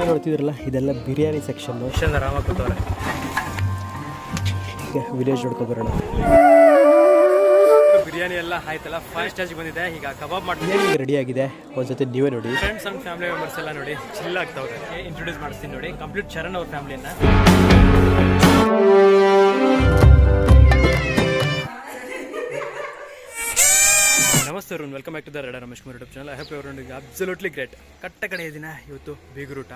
ನೋಡ್ತಿದ್ರಲ್ಲ ಇದೆಲ್ಲ biryani section. Rama ಕೂತವ್ರೆ. Village ನೋಡ್ಕೊಬರೋಣ. Biryani ಎಲ್ಲ ಆಯ್ತಲ್ಲ, ಫಸ್ಟ್ ಸ್ಟೇಜ್ ಬಂದಿದೆ. ಈಗ ಕಬಾಬ್ ಬಿರಿಯಾನಿ ರೆಡಿ ಆಗಿದೆ, ಒಂದ್ಸತಿ ನೀವೇ ನೋಡಿ. ಫ್ರೆಂಡ್ಸ್ ಅಂಡ್ ಫ್ಯಾಮಿಲಿ ಮೆಂಬರ್ಸ್ ಎಲ್ಲ ನೋಡಿ ಚಿಲ್ ಆಗ್ತಾವ್ರೆ. ಇಂಟ್ರೊಡ್ಯೂಸ್ ಮಾಡಿಸ್ತೀನಿ ನೋಡಿ, ಕಂಪ್ಲೀಟ್ ಚರಣ್ ಅವ್ರ ಫ್ಯಾಮಿಲಿಯನ್ನ. ನಮಸ್ತೆ ಅವ್ರು, ವೆಲ್ಕಮ್ ಬ್ಯಾಕ್ ಟು ದ ರೆಡ Ramesh Kumar YouTube channel. I hope you're absolutely great. ಕಟ್ಟ ಕಡೆಯ ದಿನ ಇವತ್ತು, ಬೀಗರೂಟ.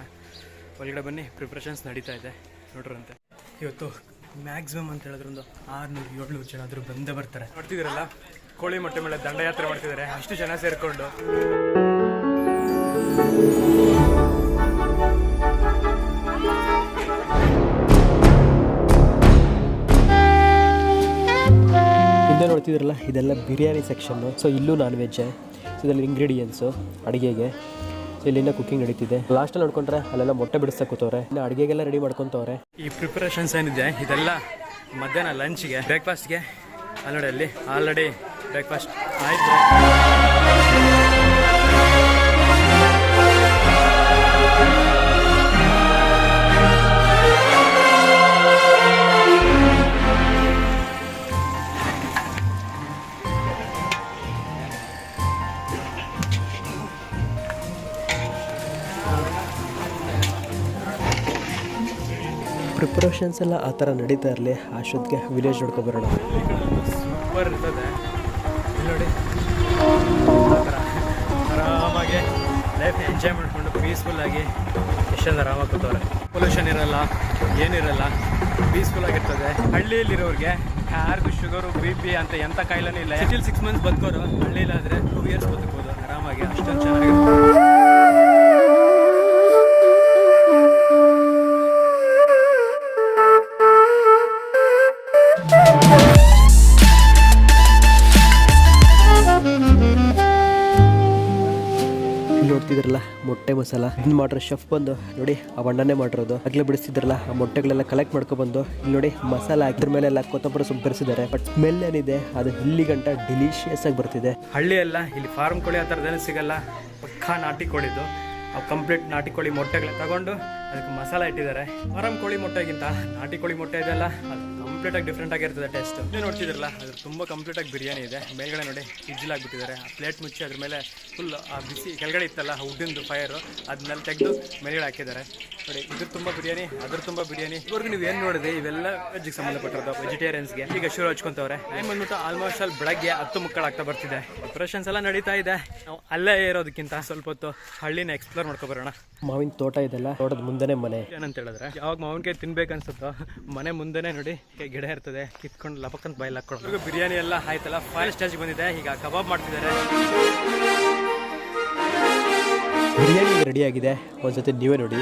ಒಳಗಡೆ ಬನ್ನಿ, ಪ್ರಿಪ್ರೇಷನ್ಸ್ ನಡೀತಾ ಇದೆ ನೋಡ್ರಂತೆ. ಇವತ್ತು ಮ್ಯಾಕ್ಸಿಮಮ್ ಅಂತ ಹೇಳಿದ್ರೆ ಒಂದು 600-700 ಜನ ಆದರೂ ಬಂದೇ ಬರ್ತಾರೆ. ನೋಡ್ತಿದ್ದೀರಲ್ಲ, ಕೋಳಿ ಮೊಟ್ಟೆ ಮೇಲೆ ದಂಡಯಾತ್ರೆ ಮಾಡ್ತಿದ್ದಾರೆ, ಅಷ್ಟು ಜನ ಸೇರಿಕೊಂಡು. ಹಿಂದೆ ನೋಡ್ತಿದ್ರಲ್ಲ ಇದೆಲ್ಲ ಬಿರಿಯಾನಿ ಸೆಕ್ಷನ್ನು. ಸೊ ಇಲ್ಲೂ ನಾನ್ ವೆಜ್. ಸೊ ಇದರಲ್ಲಿ ಇಂಗ್ರೀಡಿಯೆಂಟ್ಸು ಅಡುಗೆಗೆ. ಸೊ ಇಲ್ಲಿಂದ ಕುಕಿಂಗ್ ನಡೀತಿದೆ. ಲಾಸ್ಟಲ್ಲಿ ನೋಡ್ಕೊಂಡ್ರೆ ಅಲ್ಲೆಲ್ಲ ಮೊಟ್ಟೆ ಬಿಡಿಸ್ತಾ ಕೂತವ್ರೆ, ಇನ್ನು ಅಡುಗೆಗೆಲ್ಲ ರೆಡಿ ಮಾಡ್ಕೊತವ್ರೆ. ಈ ಪ್ರಿಪರೇಷನ್ಸ್ ಏನಿದೆ ಇದೆಲ್ಲ ಮಧ್ಯಾಹ್ನ ಲಂಚ್ಗೆ, ಬ್ರೇಕ್ಫಾಸ್ಟ್ಗೆ. ಅಲ್ಲಿ ಆಲ್ರೆಡಿ ಬ್ರೇಕ್ಫಾಸ್ಟ್ ಆಯಿತು. ಪ್ರಿಪ್ರೇಷನ್ಸ್ ಎಲ್ಲ ಆ ಥರ ನಡೀತಾ ಇರಲಿ. ಅಷ್ಟೊತ್ತಿಗೆ ವಿಲೇಜ್ ನೋಡ್ಕೊಬರೋಣ. ಸೂಪರ್ ಇರ್ತದೆ ನೋಡಿ, ಆರಾಮಾಗಿ ಲೈಫ್ ಎಂಜಾಯ್ ಮಾಡಿಕೊಂಡು ಪೀಸ್ಫುಲ್ಲಾಗಿ ಎಷ್ಟೊಂದು ಆರಾಮಾಗಿ ಕೂತವ್ರೆ. ಪೊಲ್ಯೂಷನ್ ಇರಲ್ಲ, ಏನಿರಲ್ಲ, ಪೀಸ್ಫುಲ್ಲಾಗಿರ್ತದೆ. ಹಳ್ಳಿಯಲ್ಲಿರೋರಿಗೆ ಯಾರಿಗೂ ಶುಗರು, BP ಅಂತ ಎಂಥ ಕಾಯಿಲೆನೂ ಇಲ್ಲ. ಸಿಟಿಲಿ 6 months ಬದುಕೋರು, ಹಳ್ಳಿಲಾದರೆ 2 years ಬದುಕೋದು ಆರಾಮಾಗಿ. ಅಷ್ಟೊಂದು ಚೆನ್ನಾಗಿರುತ್ತೆ. ನೋಡ್ತಿದ್ರಲ್ಲ ಮೊಟ್ಟೆ ಮಸಾಲ ಇದನ್ನ ಮಾಡ್ರೆ ಶೆಫ್ ಬಂದು ನೋಡಿ ಆ ಬಣ್ಣನೇ ಮಾಡಿರೋದು. ಆಗ್ಲೇ ಬಿಡಿಸ್ತಿದ್ರಲ್ಲ ಆ ಮೊಟ್ಟೆಗಳೆಲ್ಲ ಕಲೆಕ್ಟ್ ಮಾಡ್ಕೊಬಂದು ಇಲ್ಲಿ ನೋಡಿ ಮಸಾಲ ಹಾಕಿದ್ರ ಮೇಲೆ ಎಲ್ಲ ಕೊತ್ತಂಬರಿ ಸೊಪ್ಪು ಬೆರೆಸಿದ್ದಾರೆ. ಬಟ್ ಸ್ಮೆಲ್ ಏನಿದೆ ಅದು ಇಲ್ಲಿ ಗಂಟ ಡಿಲಿಷಿಯಸ್ ಆಗಿ ಬರ್ತಿದೆ. ಹಳ್ಳಿ ಎಲ್ಲ ಇಲ್ಲಿ ಫಾರ್ಮ್ ಕೋಳಿ ಆ ಥರದ್ದೇನು ಸಿಗಲ್ಲ, ಪಕ್ಕಾ ನಾಟಿ ಕೋಳಿದು. ಅವು ಕಂಪ್ಲೀಟ್ ನಾಟಿ ಕೋಳಿ ಮೊಟ್ಟೆಗಳ ತಗೊಂಡು ಅದಕ್ಕೆ ಮಸಾಲ ಇಟ್ಟಿದ್ದಾರೆ. ಫಾರಂ ಕೋಳಿ ಮೊಟ್ಟೆಗಿಂತ ನಾಟಿ ಕೋಳಿ ಮೊಟ್ಟೆ ಇದೆಲ್ಲ ಅದು ಕಂಪ್ಲೀಟಾಗಿ ಡಿಫ್ರೆಂಟ್ ಆಗಿರ್ತದೆ ಟೇಸ್ಟ್. ಇಲ್ಲಿ ನೋಡ್ತಿದ್ರಲ್ಲ ಅದು ತುಂಬ ಕಂಪ್ಲೀಟಾಗಿ ಬಿರಿಯಾನಿ ಇದೆ. ಮೇಲ್ಗಡೆ ನೋಡಿ ಇಜ್ಜಿಲಾಗ್ಬಿಟ್ಟಿದ್ದಾರೆ. ಆ ಪ್ಲೇಟ್ ಮುಚ್ಚಿ ಅದ್ರ ಮೇಲೆ ಫುಲ್ ಆ ಬಿಸಿ ಕೆಳಗಡೆ ಇತ್ತಲ್ಲ ಉಡ್ಡಿಂದು ಫೈರು, ಅದನ್ನೆಲ್ಲ ತೆಗೆದು ಮೇಲ್ಗಡೆ ಹಾಕಿದ್ದಾರೆ ನೋಡಿ. ಇದ್ರ ತುಂಬ ಬಿರಿಯಾನಿ, ಅದ್ರ ತುಂಬ ಬಿರಿಯಾನಿ. ಇವ್ರಿಗೆ ನೀವು ಏನು ನೋಡಿದೆ ಇವೆಲ್ಲ ವೆಜ್ಗೆ ಸಂಬಂಧಪಟ್ಟಿರೋದು, ವೆಜಿಟೇರಿಯನ್ಸ್ಗೆ. ಈಗ ಶುರು ಹಚ್ಕೊಂತವ್ರೆ. ಟೈಮ್ ಬಂದ್ಬಿಟ್ಟು ಆಲ್ಮೋಸ್ಟ್ ಅಲ್ಲಿ ಬೆಳಗ್ಗೆ 10 ಆಗ್ತಾ ಬರ್ತಿದೆ. ಪ್ರಿಪರೇಷನ್ಸ್ ಎಲ್ಲ ನಡೀತಾ ಇದೆ. ನಾವು ಅಲ್ಲೇ ಇರೋದಕ್ಕಿಂತ ಸ್ವಲ್ಪ ಹೊತ್ತು ಹಳ್ಳಿನ ಎಕ್ಸ್ಪ್ಲೋರ್ ಮಾಡ್ಕೊಬರೋಣ. ಮಾವಿನ ತೋಟ ಇದೆಲ್ಲ, ತೋಟದ ಮುಂದೆನೇ ಮನೆ. ಏನಂತ ಹೇಳಿದ್ರೆ ಯಾವಾಗ ಮಾವಿನಕಾಯಿ ತಿನ್ಬೇಕನ್ಸುತ್ತೋ ಮನೆ ಮುಂದೆನೇ ನೋಡಿ ಗಿಡ ಇರ್ತದೆ, ಕಿತ್ಕೊಂಡು ಲಪಕ್ಕಂತ ಬಾಯಲ್ಲಿ ಹಾಕೊಂಡು. ಬಿರಿಯಾನಿ ಎಲ್ಲ ಆಯ್ತಲ್ಲ, ಫೈನಲ್ ಸ್ಟೇಜ್ ಬಂದಿದೆ. ಈಗ ಕಬಾಬ್ ಮಾಡ್ತಿದ್ದಾರೆ. ಬಿರಿಯಾನಿ ರೆಡಿ ಆಗಿದೆ, ಒಂದ್ಸತಿ ನೀವೇ ನೋಡಿ.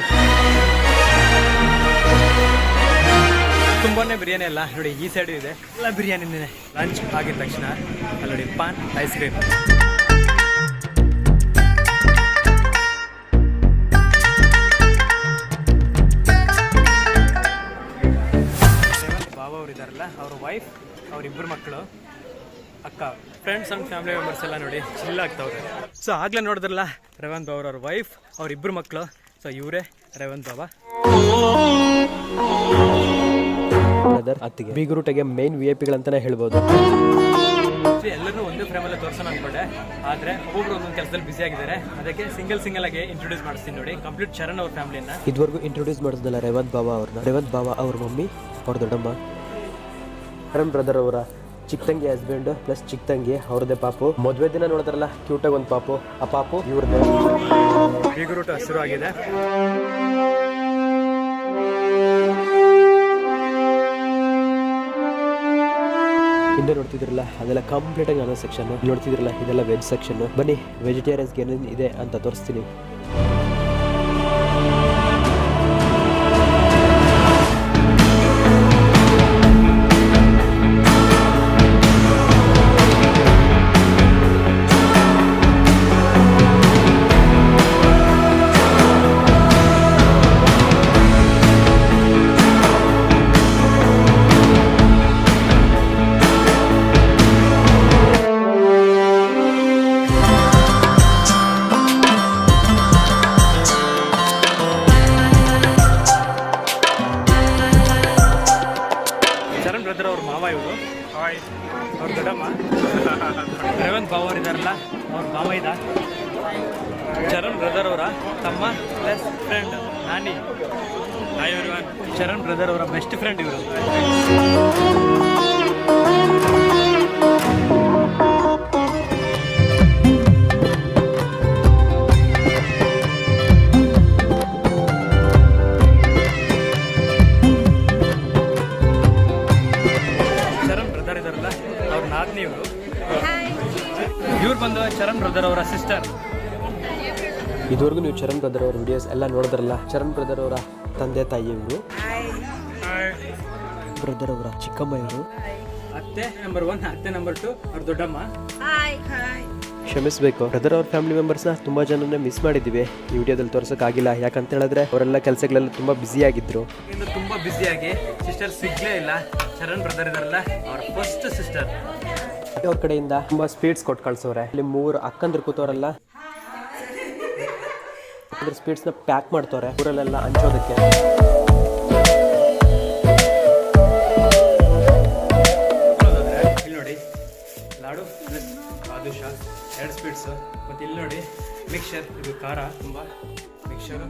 ತುಂಬಾನೇ ಬಿರಿಯಾನಿ ಎಲ್ಲ ನೋಡಿ, ಈ ಸೈಡ್ ಇದೆ ಎಲ್ಲ ಬಿರಿಯಾನಿನೇ. ಲಂಚ್ ಆಗಿದ ತಕ್ಷಣ ಅಲ್ಲಿ ನೋಡಿ ಪಾನ್, ಐಸ್ ಕ್ರೀಮ್. ಇದಾರಲ್ಲ ಅವ್ರ ವೈಫ್, ಅವರಿಬ್ಬರು ಮಕ್ಕಳು, ಅಕ್ಕ, ಫ್ರೆಂಡ್ಸ್ ಅಂಡ್ ಫ್ಯಾಮಿಲಿ ಮೆಂಬರ್ಸ್ ಎಲ್ಲ ನೋಡಿ ಚಿಲ್ ಆಗ್ತಾವ್ರೆ. ಸೊ ಆಗ್ಲೇ ನೋಡಿದ್ರಲ್ಲ ರೇವಂತ್ ಬಾಬು ಅವ್ರ ವೈಫ್, ಅವರಿಬ್ಬರು ಮಕ್ಕಳು. ಸೊ ಇವರೇ ರೇವಂತ್ ಬಾಬಾ. ಅತ್ತಿಗೆ ಬೀಗರೂಟಗೆ ಮೇನ್ VIP ಗಳಂತಾನೆ ಹೇಳ್ಬೋದು. ಎಲ್ಲರೂ ಒಂದೇ ಫ್ರೇಮಲ್ಲೇ ತೋರ್ಸೋಣ ಅನ್ಕೊಂಡೆ, ಆದರೆ ಒಬ್ಬೊಬ್ರು ಒಂದೊಂದು ಕೆಲಸದಲ್ಲಿ ಬಿಸಿ ಆಗಿದ್ದಾರೆ. ಅದಕ್ಕೆ ಸಿಂಗಲ್ ಆಗಿ ಇಂಟ್ರೊಡ್ಯೂಸ್ ಮಾಡಿಸ್ತೀನಿ ನೋಡಿ, ಕಂಪ್ಲೀಟ್ ಚರಣ್ ಅವ್ರ ಫ್ಯಾಮಿಲಿಯನ್ನ. ಇದುವರೆಗೂ ಇಂಟ್ರೊಡ್ಯೂಸ್ ಮಾಡಿದ್ನಲ್ಲ ರೇವಂತ್ ಬಾಬಾ ಅವ್ರನ್ನ. ರೇವಂತ್ ಬಾಬಾ ಅವ್ರ ಮಮ್ಮಿ, ಅವ್ರ ದೊಡ್ಡಮ್ಮ, ಕರಣ್ ಬ್ರದರ್ ಅವರ ಚಿಕ್ಕ ತಂಗಿ ಹಸ್ಬೆಂಡ್ ಪ್ಲಸ್ ಚಿಕ್ಕ ತಂಗಿ ಅವ್ರದ್ದೇ ಪಾಪು. ಮದುವೆ ದಿನ ನೋಡಿದ್ರಲ್ಲ ಕ್ಯೂಟಾಗಿ ಒಂದು ಪಾಪು, ಆ ಪಾಪು ಇವ್ರದ್ದೇ. ಬೀಗರೂಟ ಶುರು ಆಗಿದೆ. ಹಿಂದೆ ನೋಡ್ತಿದ್ರಲ್ಲ ಅದೆಲ್ಲ ಕಂಪ್ಲೀಟಾಗಿ ಅನ್ನೋ ಸೆಕ್ಷನ್. ನೋಡ್ತಿದ್ರಲ್ಲ ಇದೆಲ್ಲ ವೆಜ್ ಸೆಕ್ಷನ್. ಬನ್ನಿ ವೆಜಿಟೇರಿಯನ್ಸ್ಗೆ ಏನೇನು ಇದೆ ಅಂತ ತೋರಿಸ್ತೀನಿ. ಅವ್ರ ದೊಡ್ಡಮ್ಮ ರೇವಂತ್ ಬಾವ್ ಅವ್ರು ಇದಾರಲ್ಲ ಅವ್ರ ಮಾಮ ಇದ ಚರಣ್ ಬ್ರದರ್ ಅವರ ತಮ್ಮ plus friend Nani. Hi everyone. Charan brother ಅವರ ಬೆಸ್ಟ್ ಫ್ರೆಂಡ್ ಇವರು. ಚರಣ್ ಬ್ರದರ್ ಇದಾರಲ್ಲ ಅವ್ರ ನಾದ್ನಿ ಇವರು. ಇವ್ರು ಬಂದು ಚರಣ್ ಬ್ರದರ್ ಅವರ ಸಿಸ್ಟರ್. ಇದುವರೆಗೂ ನೀವು ಚರಣ್ ಬ್ರದರ್ ಅವ್ರ ವಿಡಿಯೋಸ್ ಎಲ್ಲ ನೋಡಿದ್ರಲ್ಲ. ಚರಣ್ ಬ್ರದರ್ ಅವರ ತಂದೆ ತಾಯಿ ಇವರು, ಬ್ರದರ್ ಅವರ ಚಿಕ್ಕಮ್ಮ ಇವರು, ಅತ್ತೆ ನಂಬರ್ 1, ಅತ್ತೆ ನಂಬರ್ 2 ಅವ್ರ ದೊಡ್ಡಮ್ಮ. ಕ್ಷಮಿಸಬೇಕು, ಬ್ರದರ್ ಅವ್ರ ಫ್ಯಾಮಿಲಿ ಮೆಂಬರ್ಸ್ನ ತುಂಬ ಜನನೇ ಮಿಸ್ ಮಾಡಿದ್ದೀವಿ. ಈ ವಿಡಿಯೋದಲ್ಲಿ ತೋರ್ಸೋಕ್ಕಾಗಿಲ್ಲ, ಯಾಕಂತ ಹೇಳಿದ್ರೆ ಅವರೆಲ್ಲ ಕೆಲಸಗಳೆಲ್ಲ ತುಂಬ ಬ್ಯುಸಿ ಆಗಿದ್ರು. ಇನ್ನು ತುಂಬ ಬ್ಯುಸಿಯಾಗಿ ಸಿಸ್ಟರ್ ಸಿಗ್ಲೇ ಇಲ್ಲ. ಚರಣ್ ಬ್ರದರ್ ಇದಾರಲ್ಲ ಅವ್ರ ಫಸ್ಟ್ ಸಿಸ್ಟರ್. ಅವ್ರ ಕಡೆಯಿಂದ ತುಂಬ ಸ್ವೀಟ್ಸ್ ಕೊಟ್ಟು ಕಳ್ಸೋರೆ. ಇಲ್ಲಿ 3 ಅಕ್ಕಂದ್ರು ಕೂತವರಲ್ಲ, ಅದ್ರ ಸ್ವೀಟ್ಸ್ನ ಪ್ಯಾಕ್ ಮಾಡ್ತವ್ರೆ ಊರಲ್ಲೆಲ್ಲ ಹಂಚೋದಕ್ಕೆ. ಇಲ್ಲಿ ನೋಡಿ ಲಾಡು ಪ್ಲಸ್ ಬಾದುಷಾ 2 ಸ್ವೀಟ್ಸು. ಮತ್ತು ಇಲ್ಲಿ ನೋಡಿ ಮಿಕ್ಸರ್, ಇದು ಖಾರ ತುಂಬ ಮಿಕ್ಸರು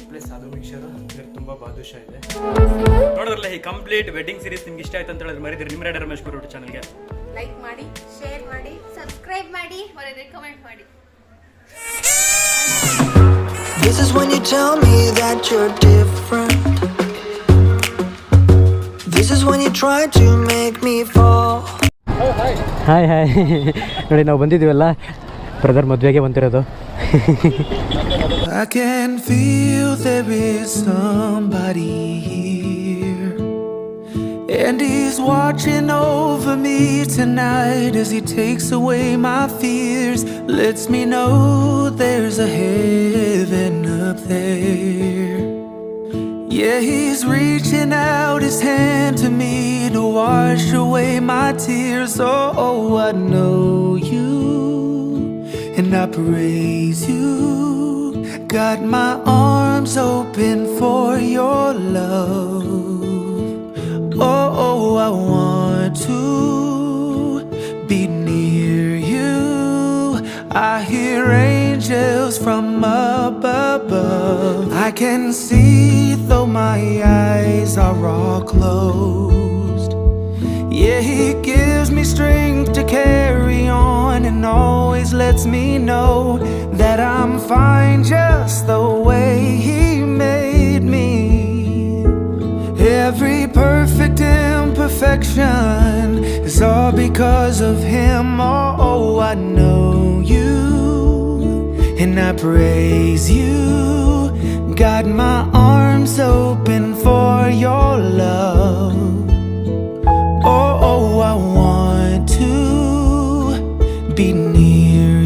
ಪ್ಲಸ್ ಅದು ಮಿಕ್ಸರು, ಇದಕ್ಕೆ ತುಂಬ ಬಾದುಷಾ ಇದೆ. ನೋಡಿದ್ರಲ್ಲ ಈ ಕಂಪ್ಲೀಟ್ ವೆಡ್ಡಿಂಗ್ ಸೀರೀಸ್ ನಿಮ್ಗೆ ಇಷ್ಟ ಆಯ್ತು ಅಂತ ಹೇಳಿದ್ರೆ ಮರಿದಿರಿ ನಿಮ್ಮ ರೇಡರ್ ರಮೇಶ್ ಯೂಟ್ಯೂಬ್ ಚಾನಲ್ಗೆ ಲೈಕ್ ಮಾಡಿ, ಶೇರ್ ಮಾಡಿ, ಸಬ್ಸ್ಕ್ರೈಬ್ ಮಾಡಿ, ಹೊರಗೆ ಕಮೆಂಟ್ ಮಾಡಿ. This is when you tell me that you're different. This is when you try to make me fall. Hi hi. ನೋಡಿ ನಾವು ಬಂದಿದ್ದೀವಲ್ಲ, ಬ್ರದರ್ ಮದುವೆಗೆ ಬಂದಿರೋದು. I can feel there is somebody here, and he's watching over me tonight as he takes away my fears, lets me know there's a heaven up there. Yeah, he's reaching out his hand to me to wash away my tears. Oh, I know you and I praise you. Got my arms open for your love. Oh, I want to be near you. I hear angels from up above. I can see though my eyes are all closed. Yeah, he gives me strength to carry on and always lets me know that I'm fine just the way he made me. Every perfect imperfection is all because of him. Oh, I know you and I praise you. Got my arms open for your love. Oh, I want to be near